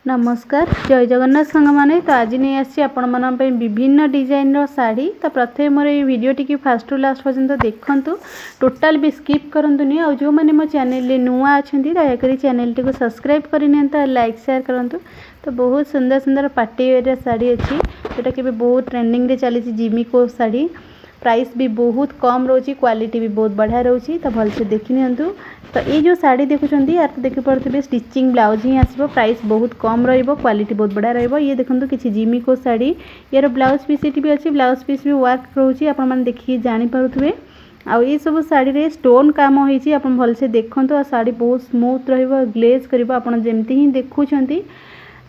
नमस्कार जय जगन्नाथ सांग माने तो आज नहीं आसी आपण मन विभिन्न डिजाइन रो साड़ी तो प्रथम मोर ये वीडियो टी फास्ट टू लास्ट पर्यंत देखंतु टोटाल भी स्किप करंतुनी और जो मैंने मो चैनल नुआ अच्छा दयाकोरी चैनल टी को सब्सक्राइब करनी लाइक शेयर करंतु। तो बहुत सुंदर सुंदर पार्टी वेयर साड़ी अच्छी जोटा कि बहुत ट्रेंडिंग रे चली जिमिको साड़ी प्राइस भी बहुत कम रोची क्वालिटी भी बहुत बढ़िया रोची तो भलसे देखी नियंतु। तो ये जो साड़ी देखुंत यार तो देखिपे स्टिचिंग ब्लाउज ही आसो प्राइस बहुत कम क्वालिटी बहुत बढ़िया रही ये देखो किसी जिमिको साड़ी यार ब्लाउज पीस ये भी अच्छी ब्लाउज पीस भी वर्क रोचे आपने देखिए जानीपे आउ ये सब साड़ी रे स्टोन काम होती आप भलसे देखते और साड़ी बहुत स्मूथ ग्लेज कर आप जमती ही देखुं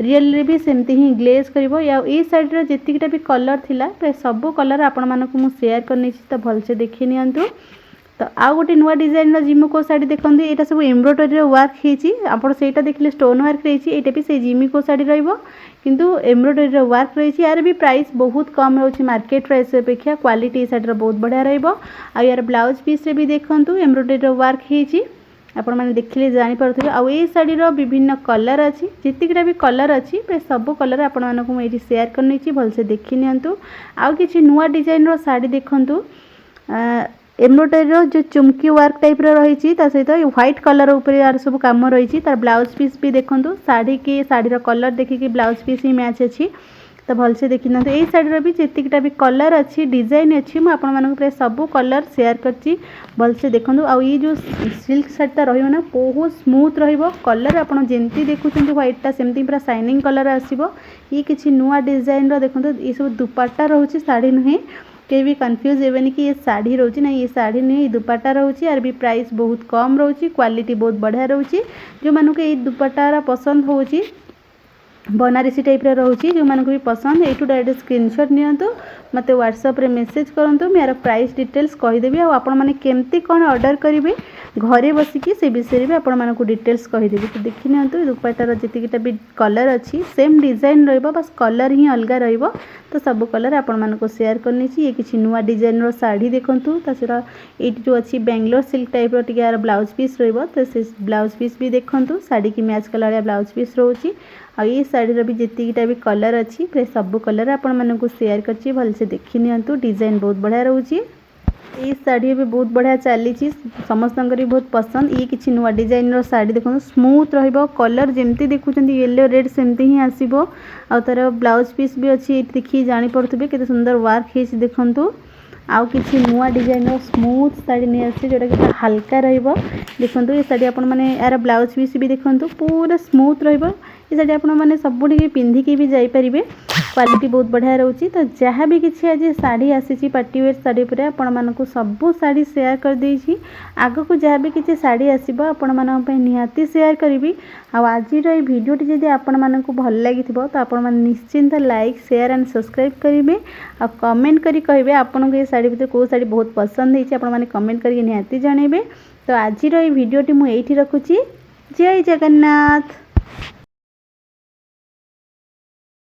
रियल रे भी सेमती ही ग्लेज करिवो या ए साइड रे जेतिकटा भी कलर थिला प्राय सब कलर आपण मानकु मु शेयर करनी तो भलसे देखि नियंतु। तो आ गोटे नुआ डिजाइन रो जिमिको साड़ी देखंदी एटा सब एम्ब्रॉयडरी रे वर्क हेची आपण सेटा देखले स्टोन वर्क रहिची एटा भी से जिमिको साड़ी रहइबो किंतु एम्ब्रॉयडरी रे वर्क रहिची यार भी प्राइस बहुत कम रहउची मार्केट प्राइस अपेक्षा क्वालिटी साड़ी रो बहुत बढ़िया रहइबो आ यार ब्लाउज पीस रे भी देखंतु एम्ब्रॉयडरी रे वर्क हेची आपण माने देखिले जानि परथबे आ ए साड़ी रो विभिन्न कलर अछि जेतिकटा भी कलर अछि पे सब कलर आपण मानकु मैं एठी शेयर करनी छी भलसे देखि नियंतु। आ किछि नुवा डिजाइन रो साड़ी देखंतु एम्ब्रॉयडरी रो जो चुमकी वर्क टाइप रो रहिछि ता सहित व्हाइट कलर ऊपर यार सब काम रहिछि तार ब्लाउज पीस भी देखंतु साड़ी रो कलर देखि कि ब्लाउज पीस ही मैच अछि तो भलसे देखि न तो ए साड़ी रो भी जेतिकटा भी कलर अच्छी डिजाइन अच्छी मु आपण मानक प्राय सब कलर शेयर करछि भलसे देखंतु। आ ये जो सिल्क साड़ीटा रहिबो ना बहुत स्मूथ रहिबो कलर आपण जेंती देखुछंती व्हाइटटा सेमती पूरा शाइनिंग कलर आसीबो ये किछि नुआ डिजाइन रो देखंतु ये सब दुपट्टा रहउछि साड़ी नहे के भी कंफ्यूज हेबेनी कि ये साड़ी रोची ना ये साड़ी नहीं दुपट्टा रोची यार भी प्राइस बहुत कम रोची क्वालिटी बहुत बढ़िया रोची जो मानक ये दुपट्टा पसंद होची बनारसी टाइप रोची जो मानक भी पसंद यू डायरेक्ट स्क्रीनशॉट नियंतु मते व्हाट्सएप रे मैसेज करंतु मेरा प्राइस डिटेल्स कहीदेवी आ आपण माने केमती कोन ऑर्डर करिवे घरे बसिकी से विषय में आपण मानकु डिटेल्स कहीदेवी। तो देखि नियंतु दुपट्टार जेतिकिटा भी कलर अच्छी सेम डिजाइन रहइबो बस कलर ही अलगा रहइबो तो सब कलर आपण मानकु शेयर करनी छी। ये किछि नुआ डिजाइन रो साड़ी देखंतु तासरा ए जो अच्छी बेंगलोर सिल्क टाइप रो टिके यार ब्लाउज पीस रहइबो तो से ब्लाउज पीस भी देखंतु साड़ी की मैच कलर ब्लाउज पीस रहउची आ ये साड़ी रो भी जेतिकिटा भी कलर अच्छी प्राय सब कलर आपण मानकु शेयर करछि भलसे देखि नियंतु डिजाइन बहुत बढ़िया रहउची ये साड़ी भी बहुत बढ़िया चली समस्त बहुत पसंद। ये किसी नुआ डिजाइन रो साड़ी देखो स्मूथ रहिबो कलर जेमती देखुचंती येलो रेड सेमती ही आसीबो आ तार ब्लाउज पीस भी अच्छी देखि जानि पड़थबे केते सुंदर वर्क हेछि देखंतु। आउ किछि नुआ डिजाइन रो स्मूथ साड़ी नै आसी जोटा कि हल्का रहिबो देखंतु ये साड़ी आपण माने यार ब्लाउज पीस भी देखंतु पूरा स्मूथ रहिबो ये साड़ी आपण माने सबुठी पिंधि के भी जाई परिबे क्वालिटी बहुत बढ़िया रोची। तो जहाँ भी किसी आज साड़ी आसी पार्टी वेयर साड़ी पर आपण मानकु सबू साड़ी शेयर कर देछि आगो को जहाँ भी किसी साड़ी आसीबो आपण मानन पे निहाती शेयर करिवि आ आज रो वीडियोटी जदि आपण मानकु भल लागिथिबो तो आपण मान निश्चिंत लाइक शेयर एंड सब्सक्राइब करिवे आ कमेंट करी कहिबे आपनको ये साड़ी भीतर को साड़ी बहुत पसंद हेछि आपण माने कमेंट करके निहाती जणेबे। तो आज रो वीडियोटी मु एठी रखुची जय जगन्नाथ।